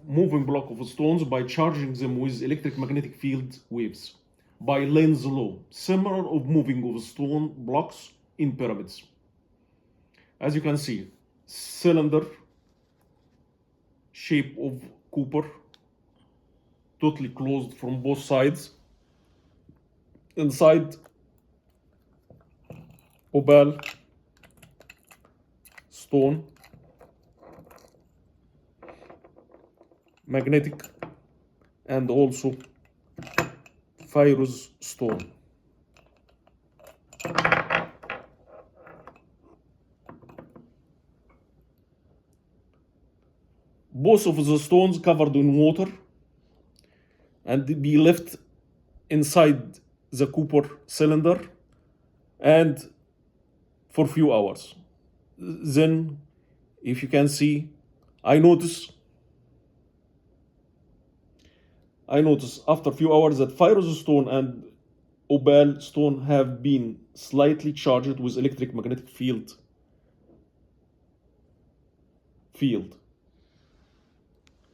moving block of stones by charging them with electric magnetic field waves by Lenz law, similar of moving of stone blocks in pyramids. As you can see, cylinder shape of copper, totally closed from both sides. Inside, opal stone, magnetic, and also Pharaoh's stone. Both of the stones covered in water and be left inside the copper cylinder and for few hours. Then, if you can see, I notice after a few hours that Pharaoh's stone and opal stone have been slightly charged with electric magnetic field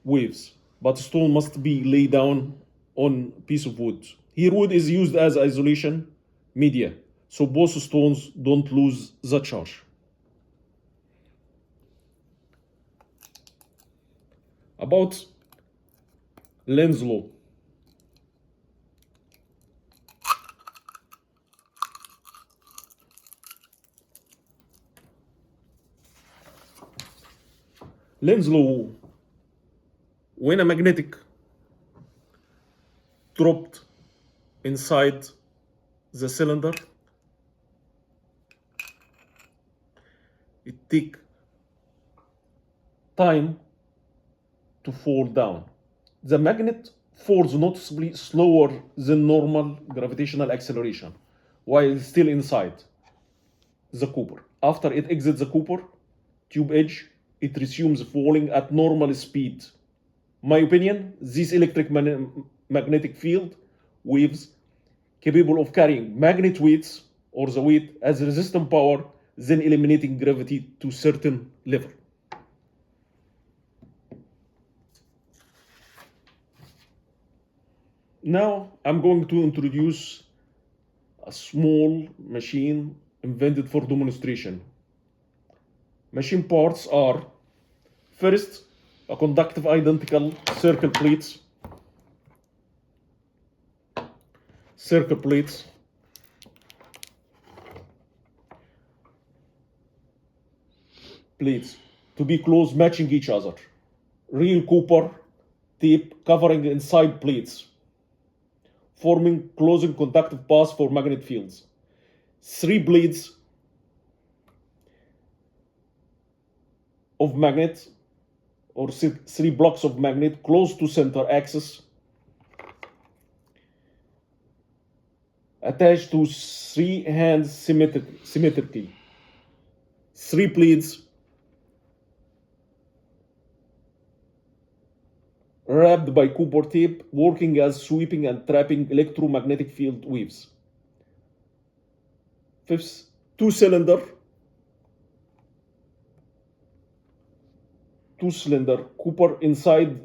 waves, but stone must be laid down on piece of wood. Here wood is used as isolation media, so both stones don't lose the charge. About Lenz law. Lenz law, when a magnetic dropped inside the cylinder, it takes time to fall down. The magnet falls noticeably slower than normal gravitational acceleration while still inside the copper. After it exits the copper tube edge, it resumes falling at normal speed. My opinion, these electric magnetic field waves capable of carrying magnet weights or the weight as resistant power, then eliminating gravity to certain level. Now I'm going to introduce a small machine invented for demonstration. Machine parts are, first, a conductive identical circle plates to be close matching each other. Real copper tape covering inside plates, forming closing conductive paths for magnet fields. 3 blades of magnet or 3 blocks of magnet close to center axis, attached to 3 hands symmetrically. 3 plates wrapped by copper tape, working as sweeping and trapping electromagnetic field waves. Fifth, 2-cylinder copper inside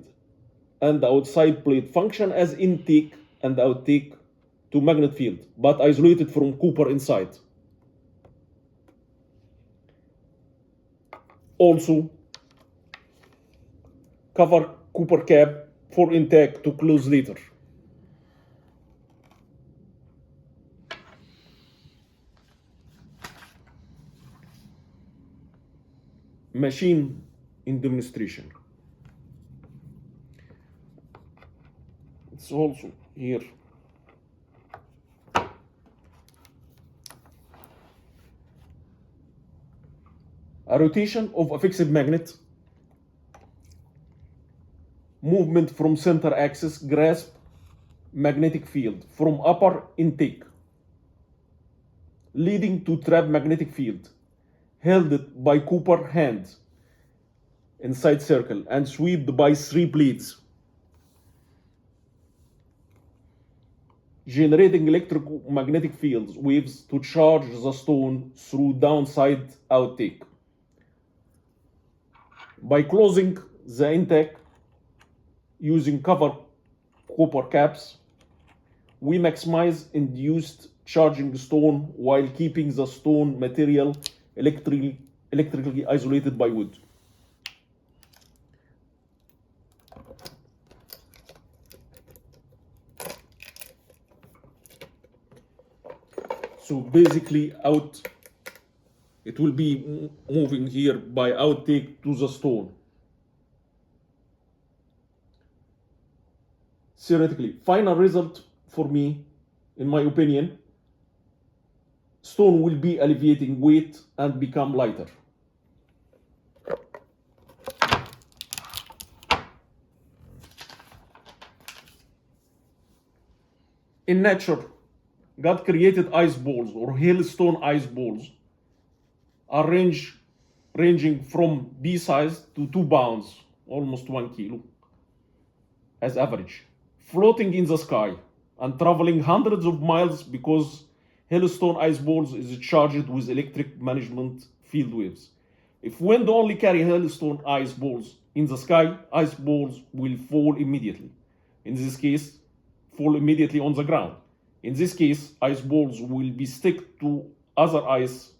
and outside plate function as intake and outtake to magnet field, but isolated from copper inside. Also, cover copper cap for intake to close later. Machine in demonstration. It's also here. A rotation of a fixed magnet, movement from center axis, grasp magnetic field from upper intake, leading to trap magnetic field, held by copper hand inside circle and swept by 3 blades, generating electromagnetic fields waves to charge the stone through downside outtake. By closing the intake using copper caps, we maximize induced charging stone while keeping the stone material electrically isolated by wood. So basically it will be moving here by outtake to the stone. Theoretically, final result for me, in my opinion, stone will be alleviating weight and become lighter. In nature, God created ice balls or hailstone ice balls are ranging from B size to 2 pounds, almost 1 kilo, as average, floating in the sky and traveling hundreds of miles because hailstone ice balls is charged with electric management field waves. If wind only carry hailstone ice balls in the sky, ice balls will fall immediately. In this case, fall immediately on the ground. In this case, ice balls will be stick to other ice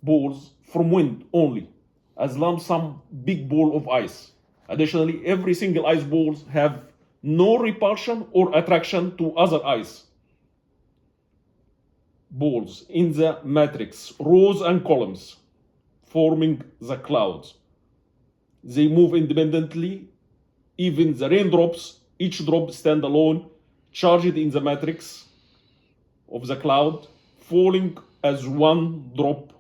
balls from wind only, as lump sum big ball of ice. Additionally, every single ice balls have no repulsion or attraction to other ice balls in the matrix, rows and columns, forming the clouds. They move independently, even the raindrops, each drop stand alone, charged in the matrix of the cloud, falling as one drop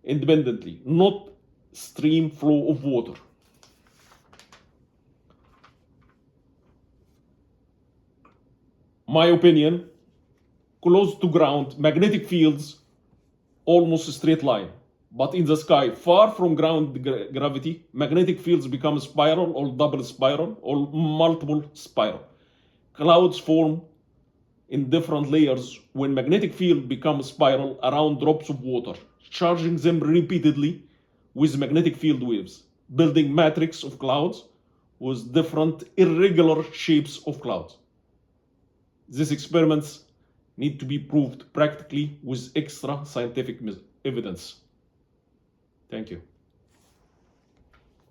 independently, not stream flow of water. My opinion, close to ground, magnetic fields almost a straight line. But in the sky, far from ground gravity, magnetic fields become spiral or double spiral or multiple spiral. Clouds form in different layers when magnetic field becomes spiral around drops of water, charging them repeatedly with magnetic field waves, building matrix of clouds with different irregular shapes of clouds. These experiments need to be proved practically with extra scientific evidence. Thank you.